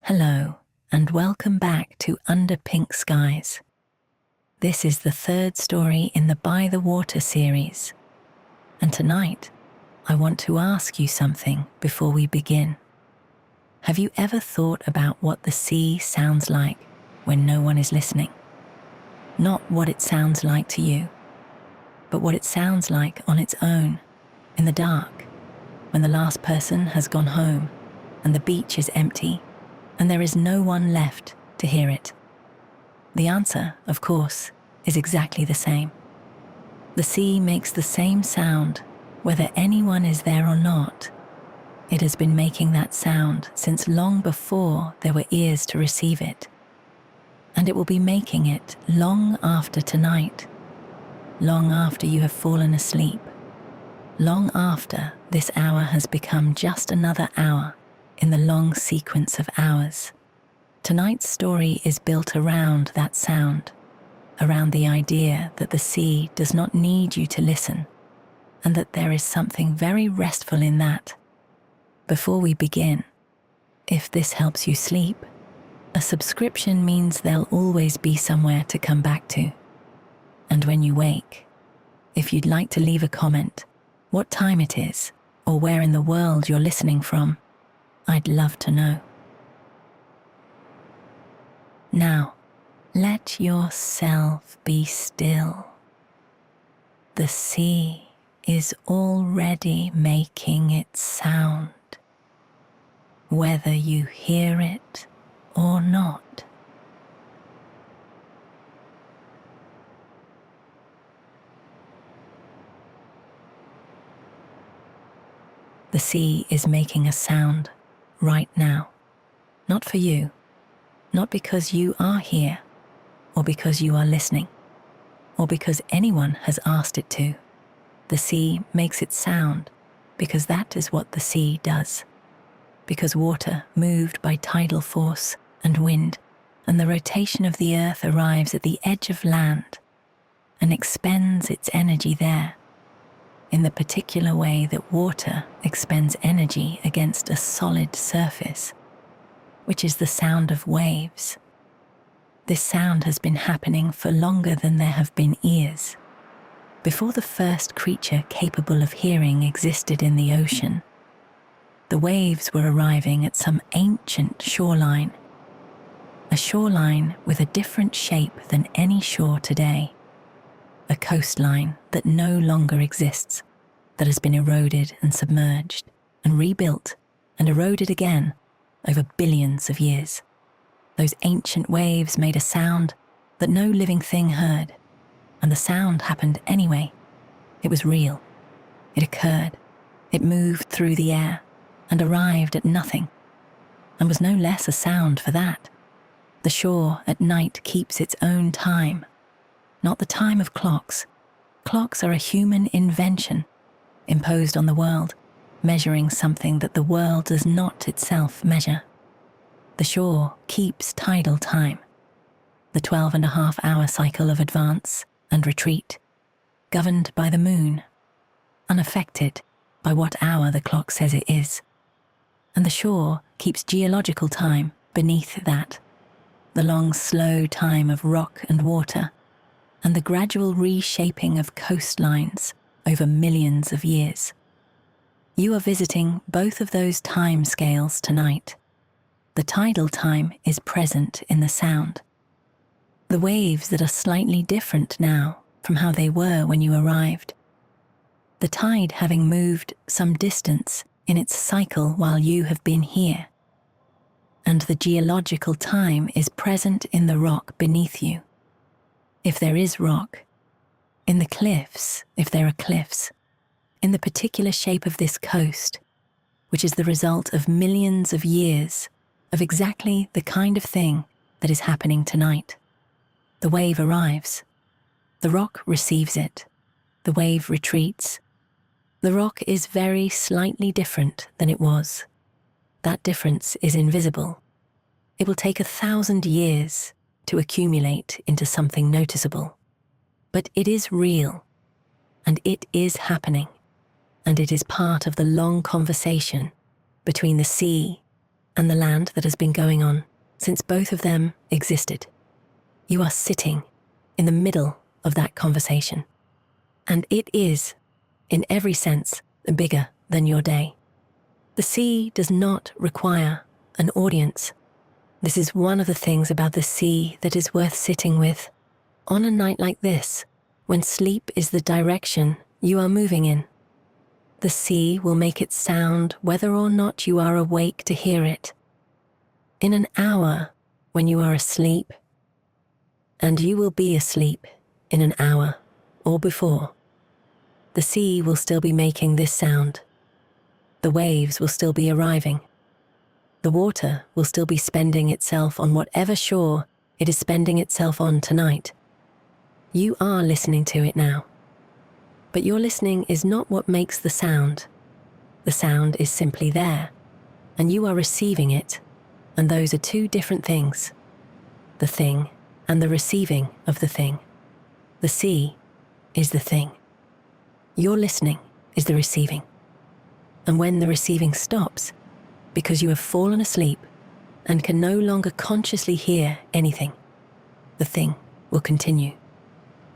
Hello, and welcome back to Under Pink Skies. This is the third story in the By the Water series. And tonight, I want to ask you something before we begin. Have you ever thought about what the sea sounds like when no one is listening? Not what it sounds like to you, but what it sounds like on its own, in the dark, when the last person has gone home and the beach is empty and there is no one left to hear it. The answer, of course, is exactly the same. The sea makes the same sound whether anyone is there or not. It has been making that sound since long before there were ears to receive it. And it will be making it long after tonight, long after you have fallen asleep, long after this hour has become just another hour in the long sequence of hours. Tonight's story is built around that sound, around the idea that the sea does not need you to listen, and that there is something very restful in that. Before we begin, if this helps you sleep, a subscription means there'll always be somewhere to come back to. And when you wake, if you'd like to leave a comment, what time it is, or where in the world you're listening from, I'd love to know. Now, let yourself be still. The sea is already making its sound, whether you hear it or not. The sea is making a sound right now, not for you, not because you are here, or because you are listening, or because anyone has asked it to. The sea makes its sound because that is what the sea does, because water moved by tidal force and wind, and the rotation of the earth arrives at the edge of land and expends its energy there, in the particular way that water expends energy against a solid surface, which is the sound of waves. This sound has been happening for longer than there have been ears. Before the first creature capable of hearing existed in the ocean, the waves were arriving at some ancient shoreline, a shoreline with a different shape than any shore today. A coastline that no longer exists, that has been eroded and submerged and rebuilt and eroded again over billions of years. Those ancient waves made a sound that no living thing heard, and the sound happened anyway. It was real. It occurred. It moved through the air and arrived at nothing, and was no less a sound for that. The shore at night keeps its own time, not the time of clocks. Clocks are a human invention, imposed on the world, measuring something that the world does not itself measure. The shore keeps tidal time, the 12.5-hour cycle of advance and retreat, governed by the moon, unaffected by what hour the clock says it is. And the shore keeps geological time beneath that, the long, slow time of rock and water, and the gradual reshaping of coastlines over millions of years. You are visiting both of those time scales tonight. The tidal time is present in the sound. The waves that are slightly different now from how they were when you arrived. The tide having moved some distance in its cycle while you have been here. And the geological time is present in the rock beneath you. If there is rock, in the cliffs, if there are cliffs, in the particular shape of this coast, which is the result of millions of years of exactly the kind of thing that is happening tonight. The wave arrives. The rock receives it. The wave retreats. The rock is very slightly different than it was. That difference is invisible. It will take 1,000 years to accumulate into something noticeable. But it is real, and it is happening, and it is part of the long conversation between the sea and the land that has been going on since both of them existed. You are sitting in the middle of that conversation, and it is, in every sense, bigger than your day. The sea does not require an audience. This is one of the things about the sea that is worth sitting with on a night like this, when sleep is the direction you are moving in. The sea will make its sound whether or not you are awake to hear it. In an hour, when you are asleep, and you will be asleep in an hour or before, the sea will still be making this sound. The waves will still be arriving. The water will still be spending itself on whatever shore it is spending itself on tonight. You are listening to it now. But your listening is not what makes the sound. The sound is simply there, and you are receiving it, and those are two different things. The thing and the receiving of the thing. The sea is the thing. Your listening is the receiving. And when the receiving stops, because you have fallen asleep and can no longer consciously hear anything, the thing will continue,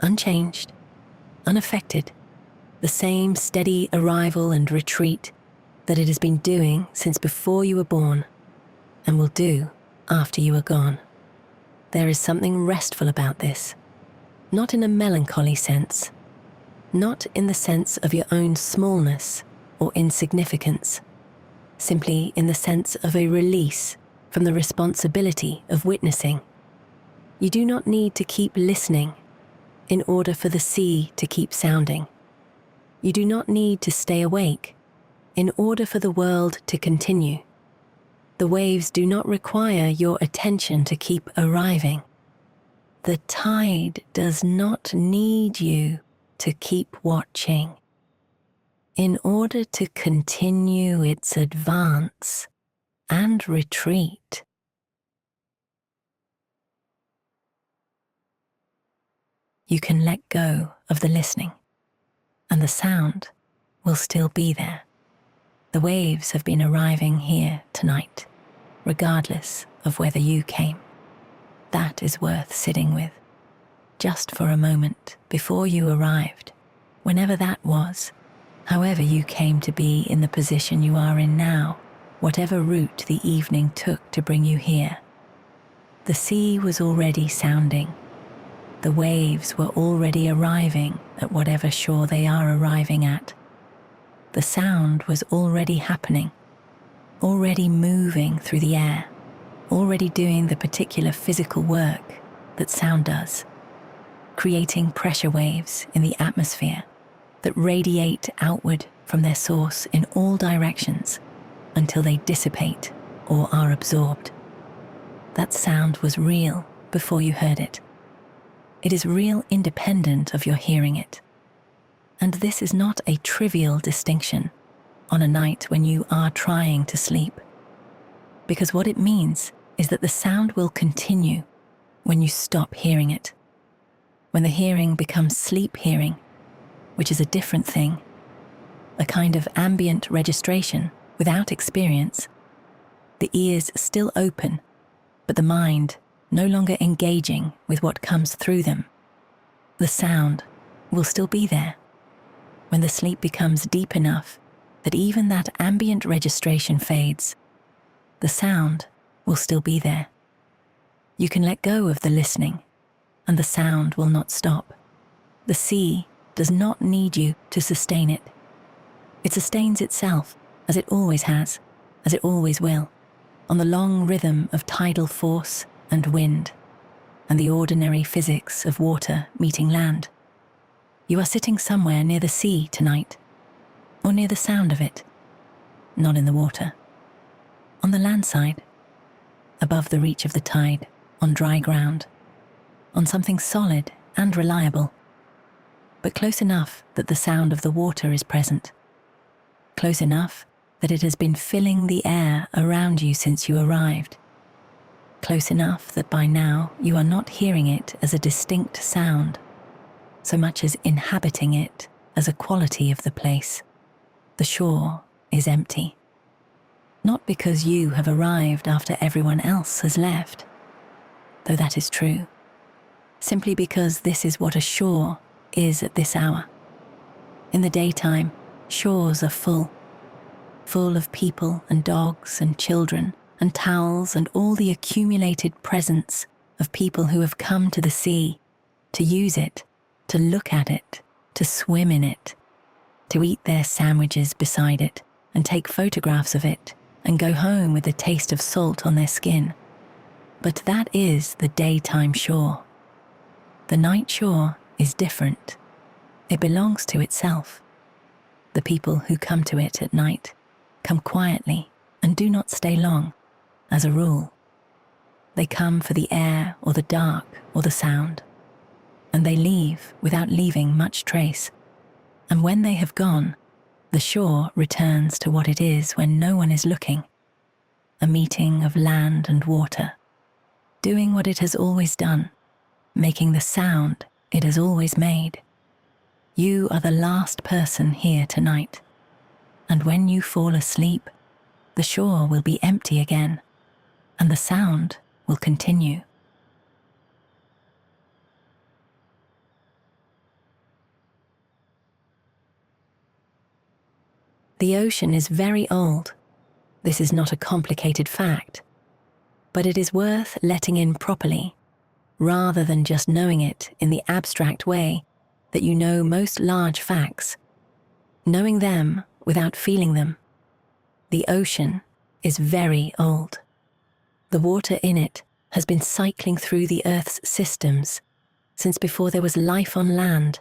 unchanged, unaffected, the same steady arrival and retreat that it has been doing since before you were born, and will do after you are gone. There is something restful about this, not in a melancholy sense, not in the sense of your own smallness or insignificance, simply in the sense of a release from the responsibility of witnessing. You do not need to keep listening in order for the sea to keep sounding. You do not need to stay awake in order for the world to continue. The waves do not require your attention to keep arriving. The tide does not need you to keep watching in order to continue its advance and retreat. You can let go of the listening, and the sound will still be there. The waves have been arriving here tonight, regardless of whether you came. That is worth sitting with, just for a moment before you arrived, whenever that was, however you came to be in the position you are in now, whatever route the evening took to bring you here. The sea was already sounding. The waves were already arriving at whatever shore they are arriving at. The sound was already happening, already moving through the air, already doing the particular physical work that sound does, creating pressure waves in the atmosphere that radiate outward from their source in all directions until they dissipate or are absorbed. That sound was real before you heard it. It is real independent of your hearing it. And this is not a trivial distinction on a night when you are trying to sleep, because what it means is that the sound will continue when you stop hearing it. When the hearing becomes sleep hearing, which is a different thing, a kind of ambient registration without experience, the ears still open, but the mind no longer engaging with what comes through them. The sound will still be there. When the sleep becomes deep enough that even that ambient registration fades, the sound will still be there. You can let go of the listening, and the sound will not stop. The sea does not need you to sustain it. It sustains itself, as it always has, as it always will, on the long rhythm of tidal force and wind, and the ordinary physics of water meeting land. You are sitting somewhere near the sea tonight, or near the sound of it, not in the water. On the land side, above the reach of the tide, on dry ground, on something solid and reliable, but close enough that the sound of the water is present, close enough that it has been filling the air around you since you arrived, close enough that by now you are not hearing it as a distinct sound, so much as inhabiting it as a quality of the place. The shore is empty. Not because you have arrived after everyone else has left, though that is true, simply because this is what a shore is at this hour. In the daytime, shores are full of people and dogs and children and towels and all the accumulated presence of people who have come to the sea, to use it, to look at it, to swim in it, to eat their sandwiches beside it and take photographs of it and go home with the taste of salt on their skin. But that is the daytime shore. The night shore is different. It belongs to itself. The people who come to it at night come quietly and do not stay long, as a rule. They come for the air or the dark or the sound, and they leave without leaving much trace. And when they have gone, the shore returns to what it is when no one is looking, a meeting of land and water, doing what it has always done, making the sound it has always made. You are the last person here tonight, and when you fall asleep, the shore will be empty again, and the sound will continue. The ocean is very old. This is not a complicated fact, but it is worth letting in properly, rather than just knowing it in the abstract way that you know most large facts, knowing them without feeling them. The ocean is very old. The water in it has been cycling through the Earth's systems since before there was life on land,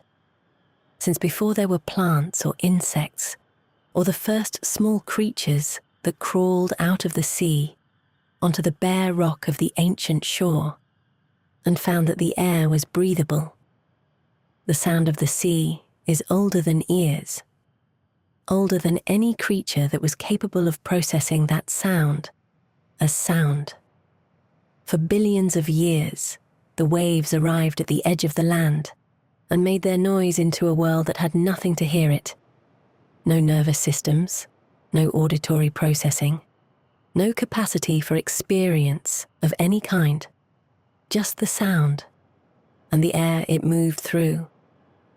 since before there were plants or insects, or the first small creatures that crawled out of the sea onto the bare rock of the ancient shore and found that the air was breathable. The sound of the sea is older than ears, older than any creature that was capable of processing that sound as sound. For billions of years, the waves arrived at the edge of the land and made their noise into a world that had nothing to hear it. No nervous systems, no auditory processing, no capacity for experience of any kind, just the sound, and the air it moved through,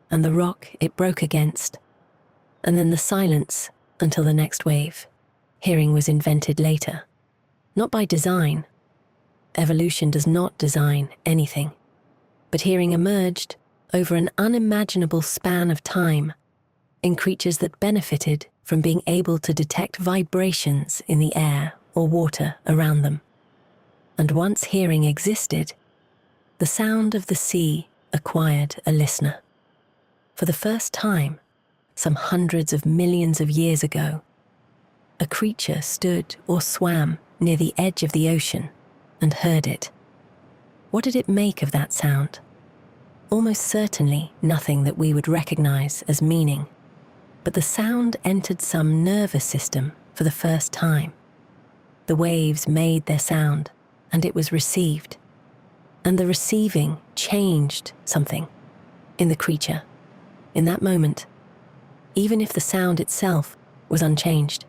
and the rock it broke against, and then the silence until the next wave. Hearing was invented later, not by design. Evolution does not design anything, but hearing emerged over an unimaginable span of time in creatures that benefited from being able to detect vibrations in the air or water around them. And once hearing existed, the sound of the sea acquired a listener. For the first time, some hundreds of millions of years ago, a creature stood or swam near the edge of the ocean and heard it. What did it make of that sound? Almost certainly nothing that we would recognize as meaning, but the sound entered some nervous system for the first time. The waves made their sound, and it was received. And the receiving changed something in the creature, in that moment, even if the sound itself was unchanged.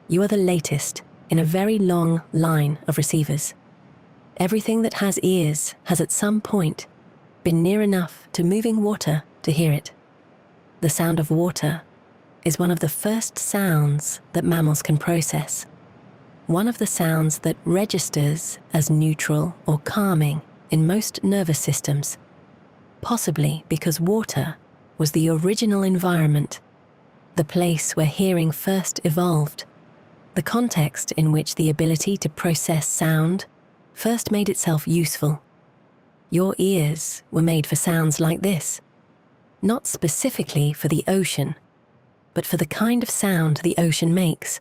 You are the latest in a very long line of receivers. Everything that has ears has at some point been near enough to moving water to hear it. The sound of water is one of the first sounds that mammals can process, one of the sounds that registers as neutral or calming in most nervous systems, possibly because water was the original environment, the place where hearing first evolved, the context in which the ability to process sound first made itself useful. Your ears were made for sounds like this, not specifically for the ocean, but for the kind of sound the ocean makes,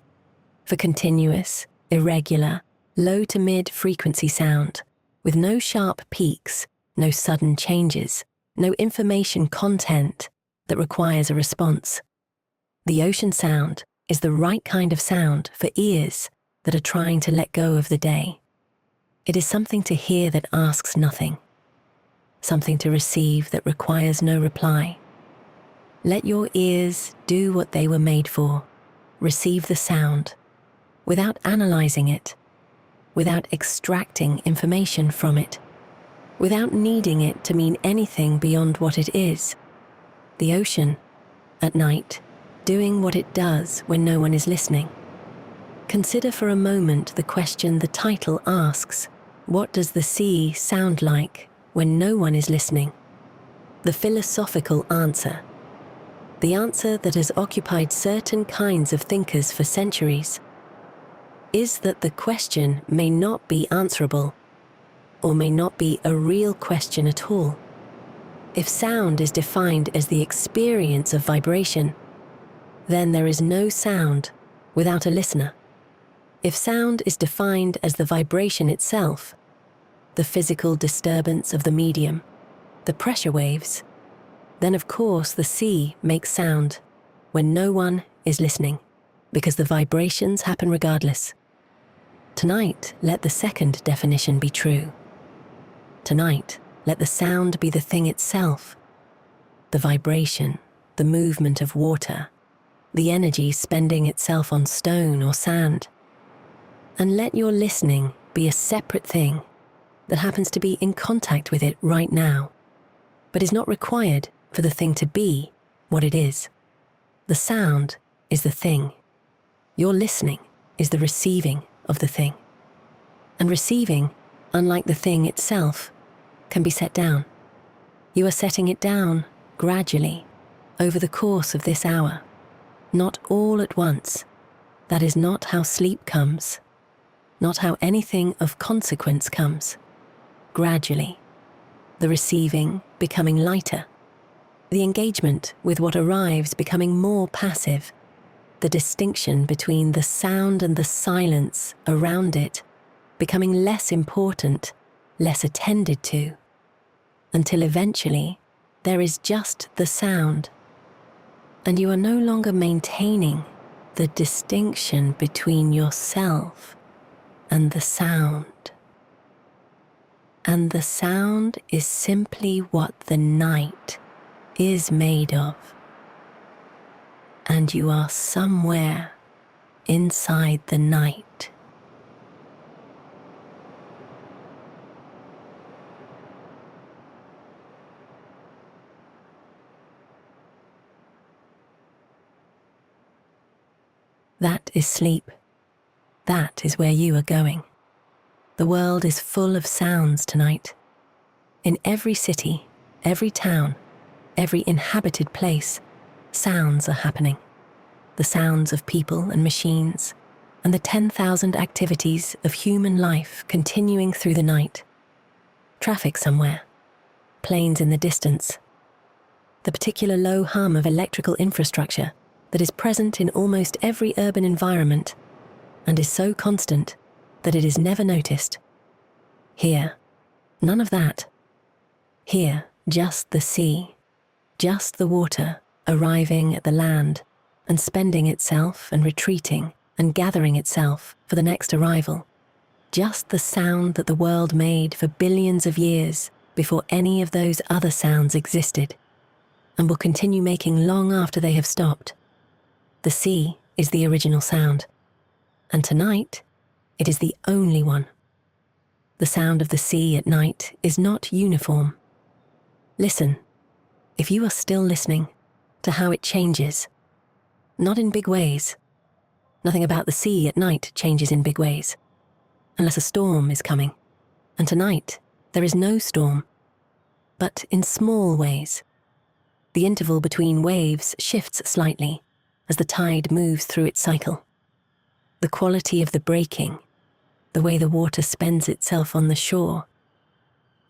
for continuous, irregular, low to mid frequency sound, with no sharp peaks, no sudden changes, no information content that requires a response. The ocean sound is the right kind of sound for ears that are trying to let go of the day. It is something to hear that asks nothing, something to receive that requires no reply. Let your ears do what they were made for. Receive the sound. without analyzing it, without extracting information from it, without needing it to mean anything beyond what it is. The ocean, at night, doing what it does when no one is listening. Consider for a moment the question the title asks: what does the sea sound like when no one is listening? The philosophical answer, the answer that has occupied certain kinds of thinkers for centuries, is that the question may not be answerable, or may not be a real question at all. If sound is defined as the experience of vibration, then there is no sound without a listener. If sound is defined as the vibration itself, the physical disturbance of the medium, the pressure waves, then of course the sea makes sound when no one is listening, because the vibrations happen regardless. Tonight, let the second definition be true. Tonight, let the sound be the thing itself, the vibration, the movement of water, the energy spending itself on stone or sand. And let your listening be a separate thing that happens to be in contact with it right now, but is not required for the thing to be what it is. The sound is the thing. Your listening is the receiving of the thing. And receiving, unlike the thing itself, can be set down. You are setting it down gradually over the course of this hour, not all at once. That is not how sleep comes, not how anything of consequence comes. Gradually, the receiving becoming lighter, the engagement with what arrives becoming more passive, the distinction between the sound and the silence around it becoming less important, less attended to, until eventually there is just the sound, and you are no longer maintaining the distinction between yourself and the sound. And the sound is simply what the night is made of. And you are somewhere inside the night. That is sleep. That is where you are going. The world is full of sounds tonight. In every city, every town, every inhabited place, sounds are happening. The sounds of people and machines, and the 10,000 activities of human life continuing through the night. Traffic somewhere, planes in the distance, the particular low hum of electrical infrastructure that is present in almost every urban environment and is so constant that it is never noticed. Here, none of that. Here, just the sea, just the water arriving at the land and spending itself and retreating and gathering itself for the next arrival. Just the sound that the world made for billions of years before any of those other sounds existed, and will continue making long after they have stopped. The sea is the original sound, and tonight it is the only one. The sound of the sea at night is not uniform. Listen, if you are still listening, to how it changes. Not in big ways. Nothing about the sea at night changes in big ways, unless a storm is coming. And tonight, there is no storm, but in small ways. The interval between waves shifts slightly as the tide moves through its cycle. The quality of the breaking, the way the water spends itself on the shore,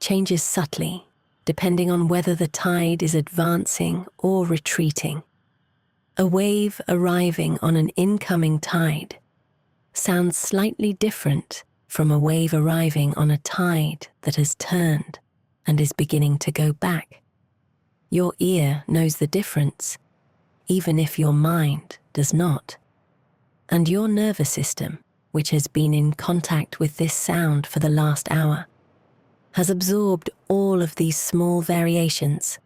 changes subtly depending on whether the tide is advancing or retreating. A wave arriving on an incoming tide sounds slightly different from a wave arriving on a tide that has turned and is beginning to go back. Your ear knows the difference, even if your mind does not. And your nervous system, which has been in contact with this sound for the last hour, has absorbed all of these small variations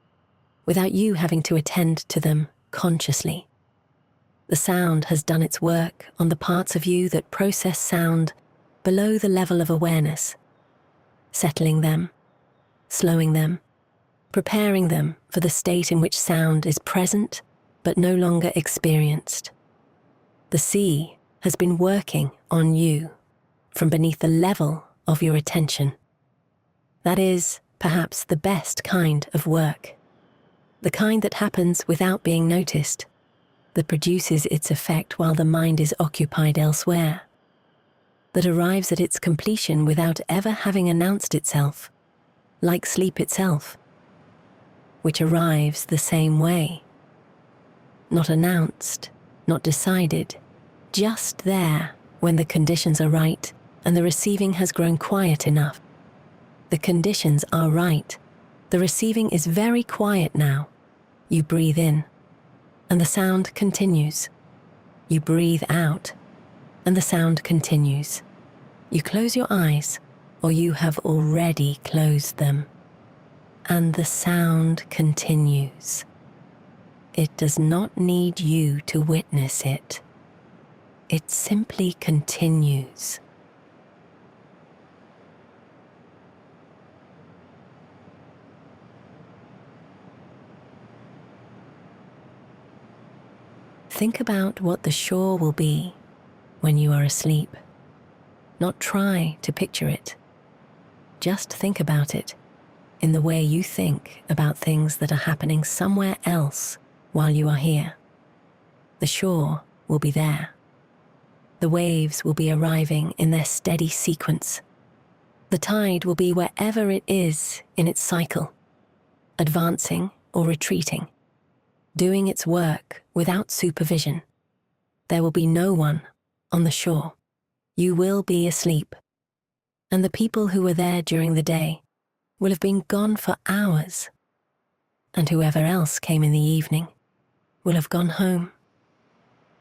without you having to attend to them consciously. The sound has done its work on the parts of you that process sound below the level of awareness, settling them, slowing them, preparing them for the state in which sound is present but no longer experienced. The sea has been working on you from beneath the level of your attention. That is perhaps the best kind of work, the kind that happens without being noticed, that produces its effect while the mind is occupied elsewhere, that arrives at its completion without ever having announced itself, like sleep itself, which arrives the same way. Not announced, not decided, just there when the conditions are right and the receiving has grown quiet enough. The conditions are right. The receiving is very quiet now. You breathe in, and the sound continues. You breathe out, and the sound continues. You close your eyes, or you have already closed them, and the sound continues. It does not need you to witness it. It simply continues. Think about what the shore will be when you are asleep. Not try to picture it. Just think about it in the way you think about things that are happening somewhere else while you are here. The shore will be there. The waves will be arriving in their steady sequence. The tide will be wherever it is in its cycle, advancing or retreating, doing its work without supervision. There will be no one on the shore. You will be asleep, and the people who were there during the day will have been gone for hours, and whoever else came in the evening will have gone home,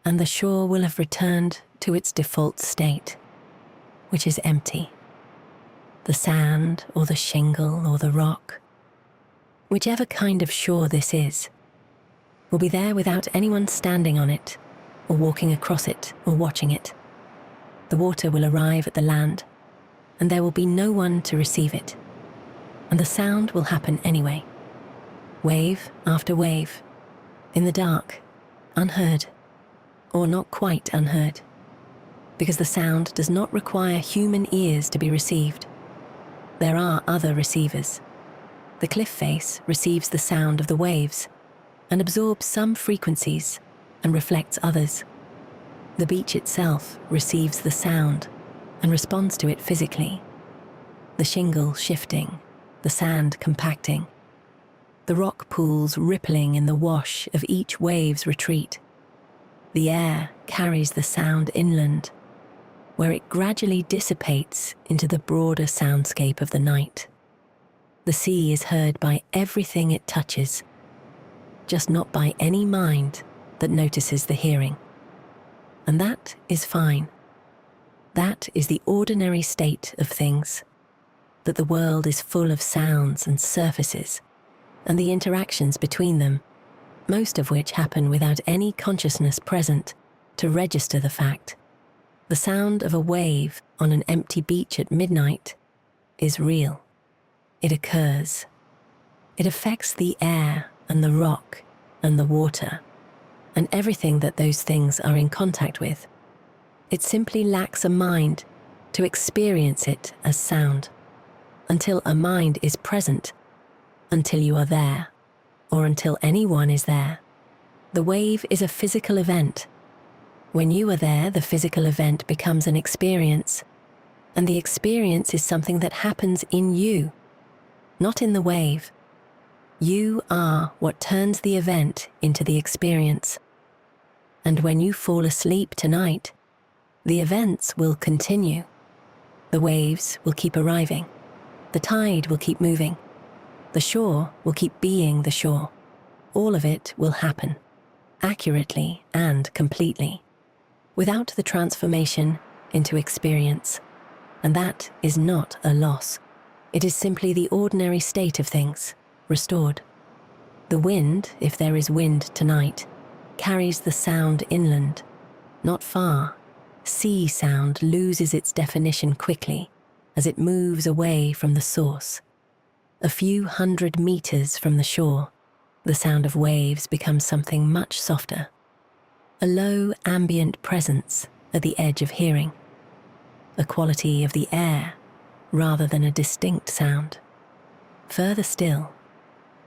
and the shore will have returned to its default state, which is empty. The sand or the shingle or the rock, whichever kind of shore this is, will be there without anyone standing on it or walking across it or watching it. The water will arrive at the land, and there will be no one to receive it, and the sound will happen anyway, wave after wave, in the dark, unheard, or not quite unheard, because the sound does not require human ears to be received. There are other receivers. The cliff face receives the sound of the waves and absorbs some frequencies and reflects others. The beach itself receives the sound and responds to it physically. The shingle shifting, the sand compacting, the rock pools rippling in the wash of each wave's retreat. The air carries the sound inland, where it gradually dissipates into the broader soundscape of the night. The sea is heard by everything it touches, just not by any mind that notices the hearing. And that is fine. That is the ordinary state of things, that the world is full of sounds and surfaces, and the interactions between them, most of which happen without any consciousness present to register the fact. The sound of a wave on an empty beach at midnight is real. It occurs. It affects the air and the rock and the water and everything that those things are in contact with. It simply lacks a mind to experience it as sound, until a mind is present, until you are there, or until anyone is there. The wave is a physical event. When you are there, the physical event becomes an experience, and the experience is something that happens in you, not in the wave. You are what turns the event into the experience. And when you fall asleep tonight, the events will continue. The waves will keep arriving. The tide will keep moving. The shore will keep being the shore. All of it will happen, accurately and completely, without the transformation into experience. And that is not a loss. It is simply the ordinary state of things, restored. The wind, if there is wind tonight, carries the sound inland, not far. Sea sound loses its definition quickly as it moves away from the source. A few 100 meters from the shore, the sound of waves becomes something much softer, a low ambient presence at the edge of hearing, a quality of the air rather than a distinct sound. Further still,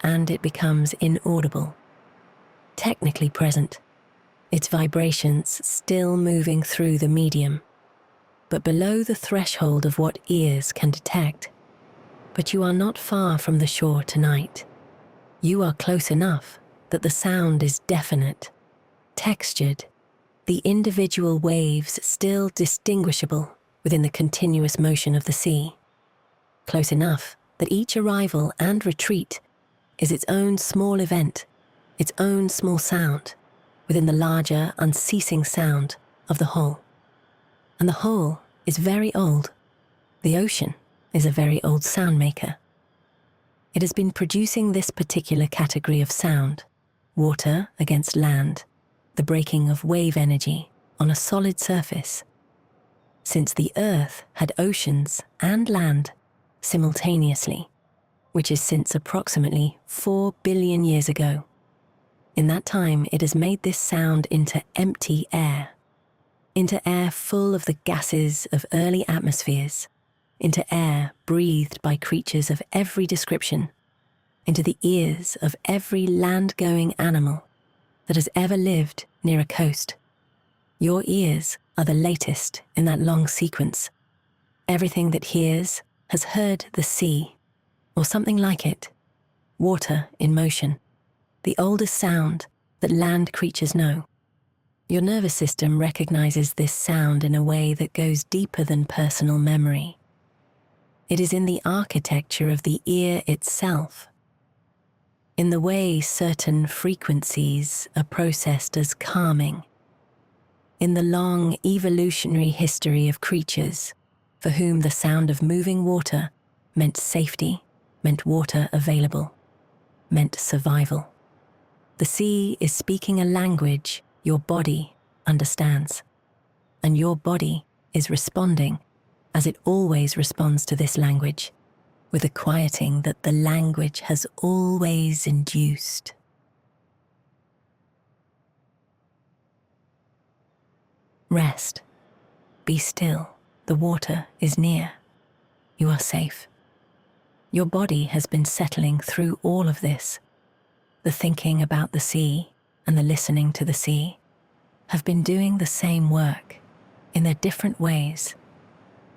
and it becomes inaudible, technically present, its vibrations still moving through the medium, but below the threshold of what ears can detect. But you are not far from the shore tonight. You are close enough that the sound is definite, textured, the individual waves still distinguishable within the continuous motion of the sea. Close enough that each arrival and retreat is its own small event, its own small sound, within the larger, unceasing sound of the whole. And the whole is very old. The ocean is a very old sound maker. It has been producing this particular category of sound, water against land, the breaking of wave energy on a solid surface, since the earth had oceans and land simultaneously, which is since approximately 4 billion years ago. In that time, it has made this sound into empty air, into air full of the gases of early atmospheres, into air breathed by creatures of every description, into the ears of every land-going animal that has ever lived near a coast. Your ears are the latest in that long sequence. Everything that hears has heard the sea, or something like it, water in motion, the oldest sound that land creatures know. Your nervous system recognizes this sound in a way that goes deeper than personal memory. It is in the architecture of the ear itself, in the way certain frequencies are processed as calming, in the long evolutionary history of creatures for whom the sound of moving water meant safety, meant water available, meant survival. The sea is speaking a language your body understands, and your body is responding as it always responds to this language, with a quieting that the language has always induced. Rest. Be still. The water is near. You are safe. Your body has been settling through all of this. The thinking about the sea and the listening to the sea have been doing the same work in their different ways.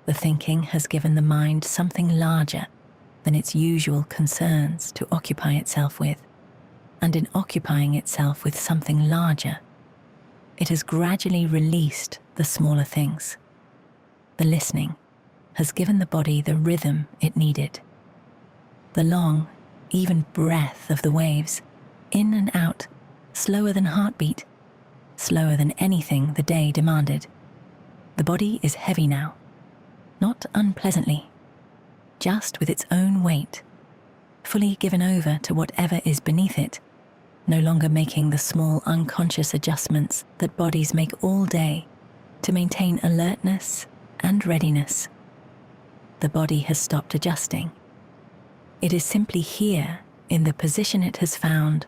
The thinking has given the mind something larger than its usual concerns to occupy itself with, and in occupying itself with something larger, it has gradually released the smaller things. The listening has given the body the rhythm it needed. The long, even breath of the waves, in and out, slower than heartbeat, slower than anything the day demanded. The body is heavy now, not unpleasantly, just with its own weight, fully given over to whatever is beneath it, no longer making the small unconscious adjustments that bodies make all day to maintain alertness and readiness. The body has stopped adjusting. It is simply here in the position it has found,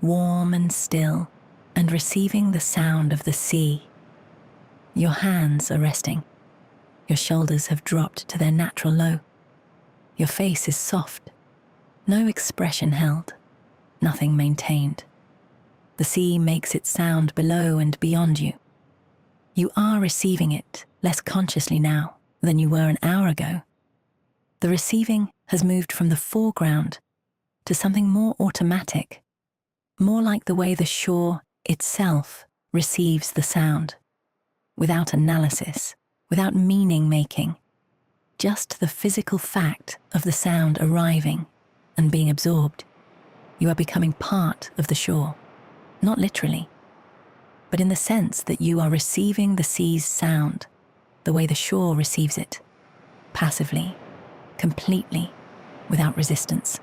warm and still, and receiving the sound of the sea. Your hands are resting. Your shoulders have dropped to their natural low. Your face is soft, no expression held, nothing maintained. The sea makes its sound below and beyond you. You are receiving it less consciously now than you were an hour ago. The receiving has moved from the foreground to something more automatic, more like the way the shore itself receives the sound, without analysis, without meaning making, just the physical fact of the sound arriving and being absorbed. You are becoming part of the shore, not literally, but in the sense that you are receiving the sea's sound the way the shore receives it, passively, completely, without resistance.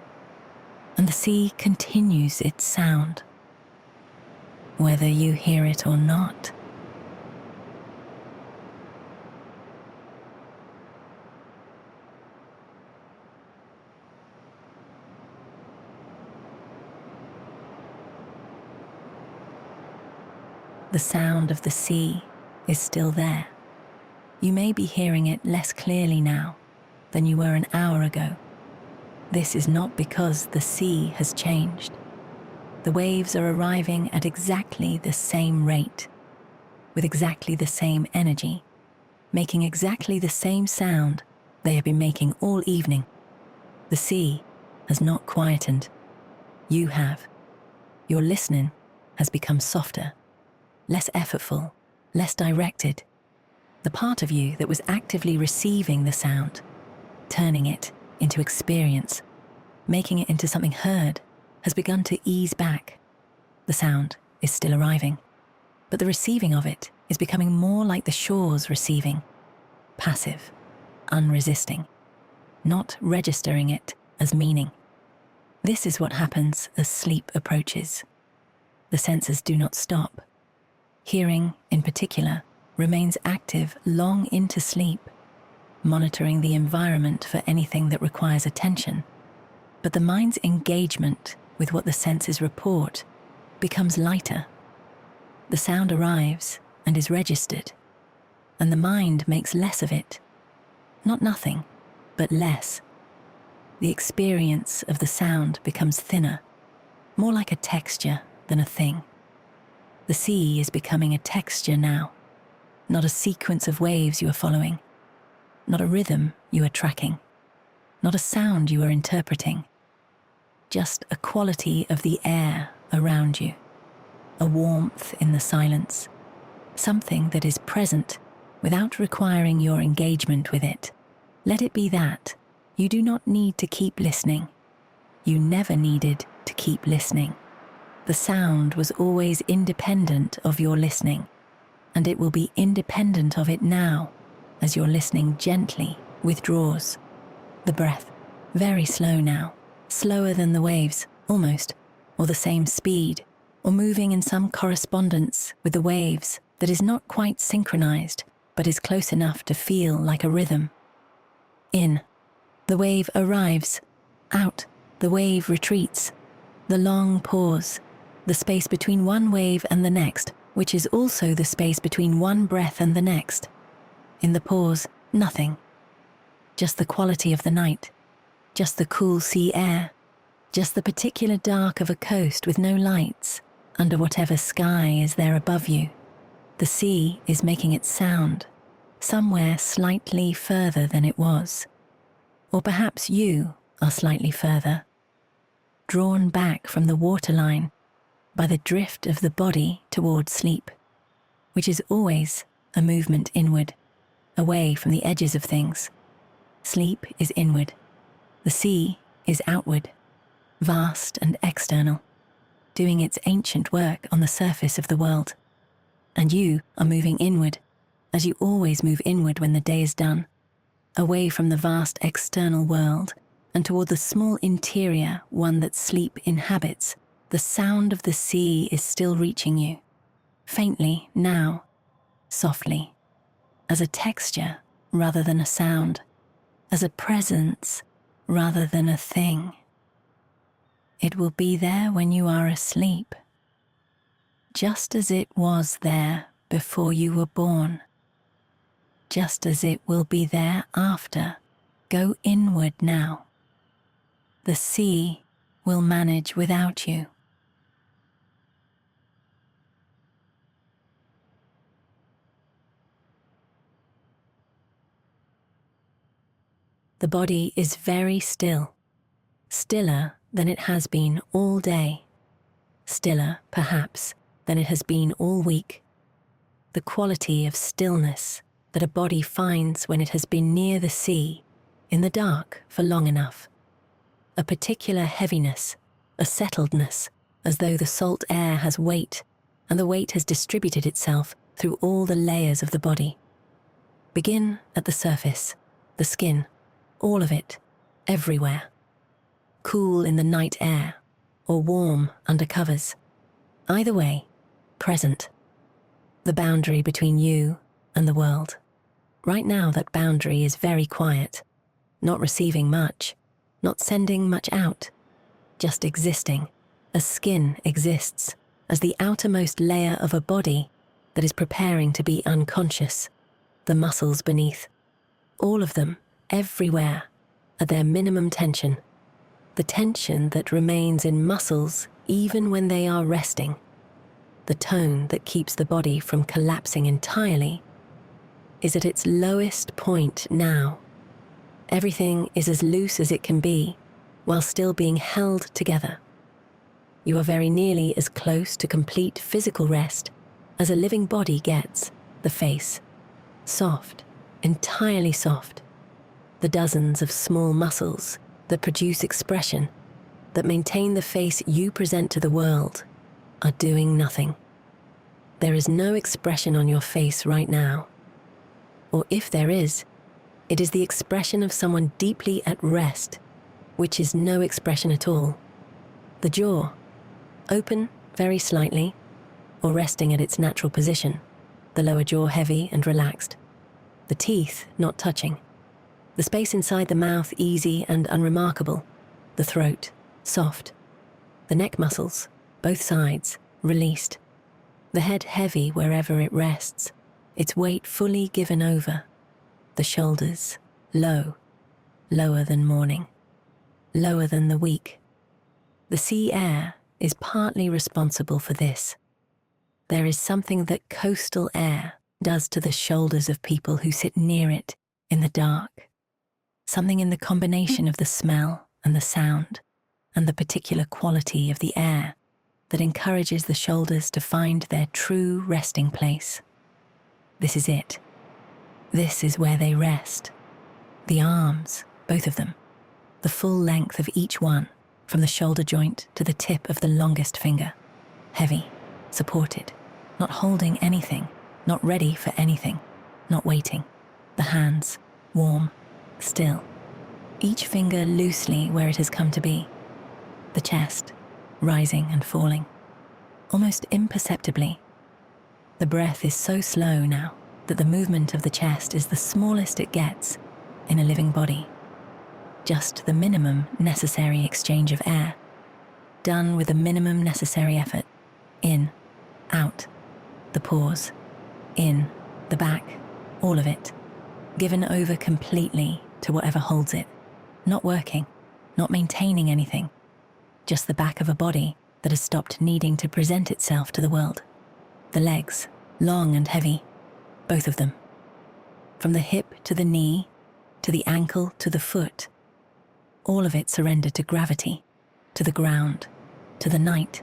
And the sea continues its sound. whether you hear it or not. The sound of the sea is still there. You may be hearing it less clearly now than you were an hour ago. This is not because the sea has changed. The waves are arriving at exactly the same rate, with exactly the same energy, making exactly the same sound they have been making all evening. The sea has not quietened. You have. Your listening has become softer, less effortful, less directed. The part of you that was actively receiving the sound, turning it into experience, making it into something heard, has begun to ease back. The sound is still arriving, but the receiving of it is becoming more like the shore's receiving, passive, unresisting, not registering it as meaning. This is what happens as sleep approaches. The senses do not stop. Hearing, in particular, remains active long into sleep, monitoring the environment for anything that requires attention. But the mind's engagement with what the senses report becomes lighter. The sound arrives and is registered, and the mind makes less of it. Not nothing, but less. The experience of the sound becomes thinner, more like a texture than a thing. The sea is becoming a texture now, not a sequence of waves you are following, not a rhythm you are tracking, not a sound you are interpreting, just a quality of the air around you, a warmth in the silence, something that is present without requiring your engagement with it. Let it be that. You do not need to keep listening. You never needed to keep listening. The sound was always independent of your listening, and it will be independent of it now as your listening gently withdraws. The breath, very slow now, slower than the waves, almost, or the same speed, or moving in some correspondence with the waves that is not quite synchronized, but is close enough to feel like a rhythm. In, the wave arrives. Out, the wave retreats. The long pause, the space between one wave and the next, which is also the space between one breath and the next. In the pause, nothing. Just the quality of the night, just the cool sea air, just the particular dark of a coast with no lights, under whatever sky is there above you. The sea is making its sound, somewhere slightly further than it was. Or perhaps you are slightly further, drawn back from the waterline by the drift of the body towards sleep, which is always a movement inward, away from the edges of things. Sleep is inward. The sea is outward, vast and external, doing its ancient work on the surface of the world. And you are moving inward, as you always move inward when the day is done, away from the vast external world and toward the small interior one that sleep inhabits. The sound of the sea is still reaching you, faintly now, softly, as a texture rather than a sound, as a presence rather than a thing. It will be there when you are asleep, just as it was there before you were born, just as it will be there after. Go inward now. The sea will manage without you. The body is very still, stiller than it has been all day, stiller, perhaps, than it has been all week. The quality of stillness that a body finds when it has been near the sea, in the dark for long enough. A particular heaviness, a settledness, as though the salt air has weight, and the weight has distributed itself through all the layers of the body. Begin at the surface, the skin, all of it, everywhere. Cool in the night air, or warm under covers. Either way, present. The boundary between you and the world. Right now, that boundary is very quiet, not receiving much, not sending much out, just existing, as skin exists, as the outermost layer of a body that is preparing to be unconscious, the muscles beneath. All of them, everywhere, at their minimum tension. The tension that remains in muscles even when they are resting. The tone that keeps the body from collapsing entirely is at its lowest point now. Everything is as loose as it can be, while still being held together. You are very nearly as close to complete physical rest as a living body gets. The face, soft, entirely soft. The dozens of small muscles that produce expression, that maintain the face you present to the world, are doing nothing. There is no expression on your face right now. Or if there is, it is the expression of someone deeply at rest, which is no expression at all. The jaw, open very slightly, or resting at its natural position, the lower jaw heavy and relaxed. The teeth not touching. The space inside the mouth easy and unremarkable. The throat, soft. The neck muscles, both sides, released. The head heavy wherever it rests, its weight fully given over. The shoulders, low, lower than morning, lower than the weak. The sea air is partly responsible for this. There is something that coastal air does to the shoulders of people who sit near it in the dark. Something in the combination of the smell and the sound and the particular quality of the air that encourages the shoulders to find their true resting place. This is it. This is where they rest. The arms, both of them, the full length of each one, from the shoulder joint to the tip of the longest finger. Heavy, supported, not holding anything, not ready for anything, not waiting. The hands, warm, still. Each finger loosely where it has come to be. The chest, rising and falling, almost imperceptibly. The breath is so slow now that the movement of the chest is the smallest it gets in a living body. Just the minimum necessary exchange of air, done with the minimum necessary effort. In, out, the pause, in, the back, all of it, given over completely to whatever holds it, not working, not maintaining anything, just the back of a body that has stopped needing to present itself to the world. The legs, long and heavy, both of them. From the hip to the knee, to the ankle to the foot, all of it surrendered to gravity, to the ground, to the night.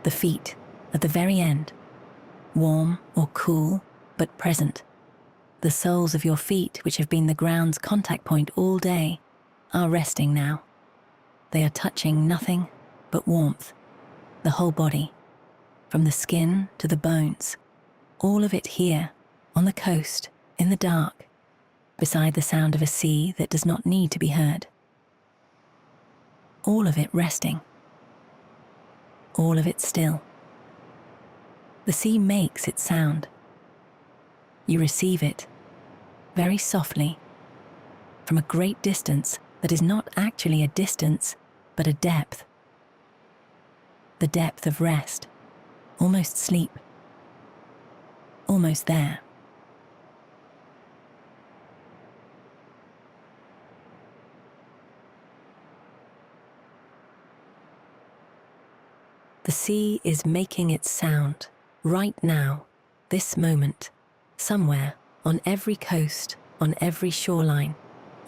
The feet, at the very end, warm or cool, but present. The soles of your feet, which have been the ground's contact point all day, are resting now. They are touching nothing but warmth. The whole body, from the skin to the bones, all of it here, on the coast, in the dark, beside the sound of a sea that does not need to be heard. All of it resting. All of it still. The sea makes its sound. You receive it, very softly, from a great distance that is not actually a distance, but a depth. The depth of rest, almost sleep, almost there. The sea is making its sound, right now, this moment, somewhere, on every coast, on every shoreline,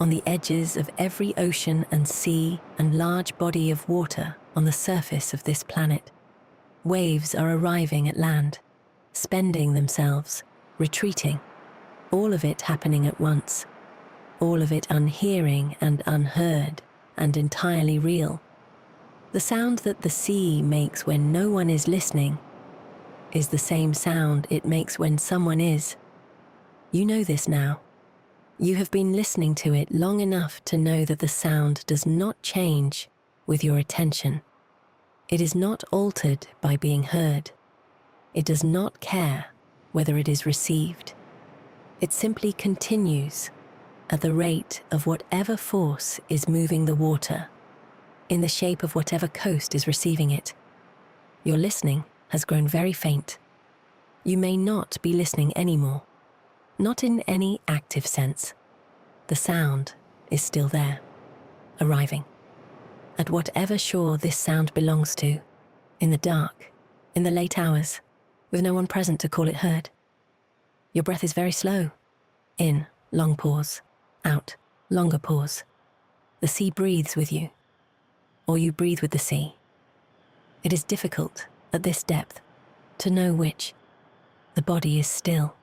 on the edges of every ocean and sea and large body of water on the surface of this planet. Waves are arriving at land, spending themselves, retreating, all of it happening at once, all of it unhearing and unheard and entirely real. The sound that the sea makes when no one is listening is the same sound it makes when someone is. You know this now. You have been listening to it long enough to know that the sound does not change with your attention. It is not altered by being heard. It does not care whether it is received. It simply continues at the rate of whatever force is moving the water, in the shape of whatever coast is receiving it. Your listening has grown very faint. You may not be listening anymore, not in any active sense. The sound is still there, arriving. At whatever shore this sound belongs to, in the dark, in the late hours, with no one present to call it heard. Your breath is very slow. In, long pause. Out, longer pause. The sea breathes with you, or you breathe with the sea. It is difficult, at this depth, to know which. The body is still.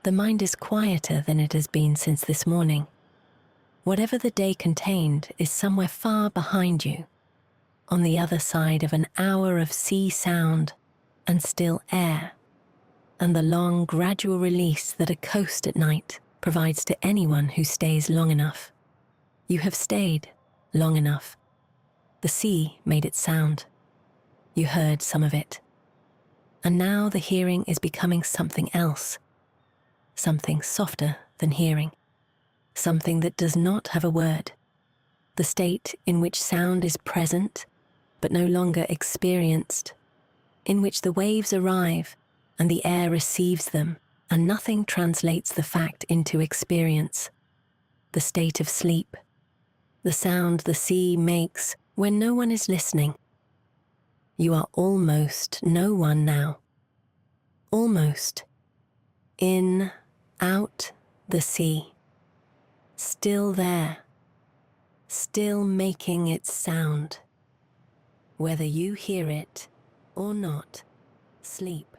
The mind is quieter than it has been since this morning. Whatever the day contained is somewhere far behind you, on the other side of an hour of sea sound and still air, and the long, gradual release that a coast at night provides to anyone who stays long enough. You have stayed long enough. The sea made it sound. You heard some of it. And now the hearing is becoming something else, something softer than hearing, something that does not have a word, the state in which sound is present but no longer experienced, in which the waves arrive and the air receives them and nothing translates the fact into experience, the state of sleep, the sound the sea makes when no one is listening. You are almost no one now. Almost. In, out, the sea. Still there. Still making its sound. Whether you hear it or not, sleep.